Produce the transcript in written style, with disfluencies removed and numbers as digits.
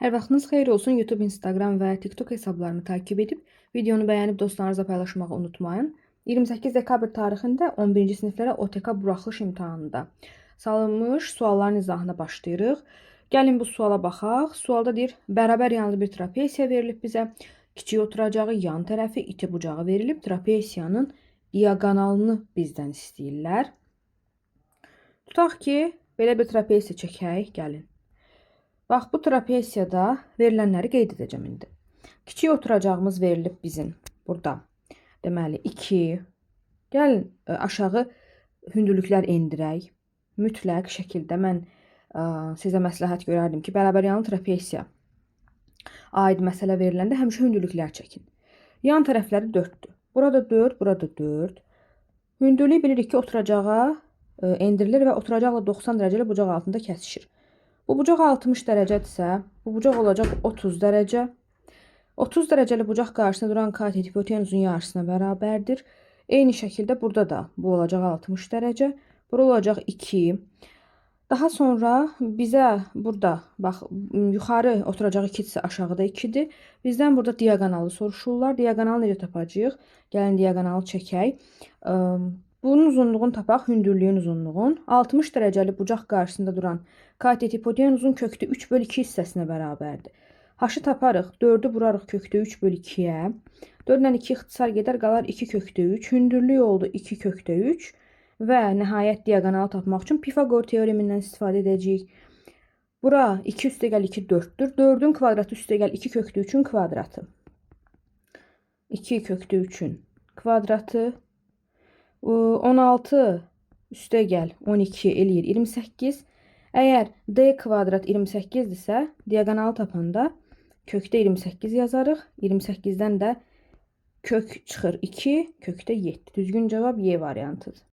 Hər vaxtınız xeyir olsun. YouTube, Instagram və TikTok hesablarımı takib edib, videonu bəyənib dostlarınızla paylaşmağı unutmayın. 28 dekabr tarixində 11-ci siniflərə OTK buraxılış imtahanında salınmış sualların izahına başlayırıq. Gəlin bu suala baxaq. Sualda deyir, bərabər yanlı bir trapesiya verilib bizə. Kiçik oturacağı yan tərəfi iti bucağı verilib. Trapesiyanın diaqonalını bizdən istəyirlər. Tutaq ki, belə bir trapesiya çəkək, gəlin. Bax, bu trapesiyada verilənləri qeyd edəcəm indi. Kiçik oturacağımız verilib bizim burada. Deməli, 2. Gəlin, aşağı hündürlüklər endirək. Mütləq şəkildə mən sizə məsləhət görərdim ki, bərabər yanlı trapesiya aid məsələ veriləndə həmişə hündürlüklər çəkin. Yan tərəfləri 4-dür. Burada 4, burada 4. Hündürlüyü bilirik ki, oturacağa endirilir və oturacaqla 90 dərəcəli bucaq altında kəsişir. Bu bucaq 60 dərəcədirsə, bu bucaq olacaq 30 dərəcə. 30 dərəcəli bucaq qarşısında duran katet hipotenuzun yarısına bərabərdir. Eyni şəkildə burada da bu olacaq 60 dərəcə. Bura olacaq 2. Daha sonra bizə burada, bax, yuxarı oturacaq 2-dirsə, aşağıda 2-dir. Bizdən burada diaqonalı soruşurlar. Diaqonalı necə tapacağıq? Gəlin diaqonalı çəkək. Bunun uzunluğunu tapaq, hündürlüyün uzunluğun. 60 dərəcəli bucaq qarşısında duran katet hipotenuzun kökdə 3/2 hissəsinə bərabərdir. H-ı taparıq, 4-ü vurarıq kökdə 3/2-yə. 4 ilə 2 ixtisar gedər, qalar 2 kökdə 3. Hündürlük oldu 2 kökdə 3. Və nəhayət diaqonalı tapmaq üçün Pifaqor teoremindən istifadə edəcəyik. Bura 2 üstəgəl 2 4-dür. 4-ün kvadratı üstəgəl 2 kökdə 3-ün kvadratı. 2 kökdə 3-ün kvadratı. 16 üstəgəl 12 eləyir 28. Əgər d kvadrat 28-dirsə, diaqonalı tapanda kökdə 28 yazarıq. 28-dən də kök çıxır 2, kökdə 7. Düzgün cavab Y variantıdır.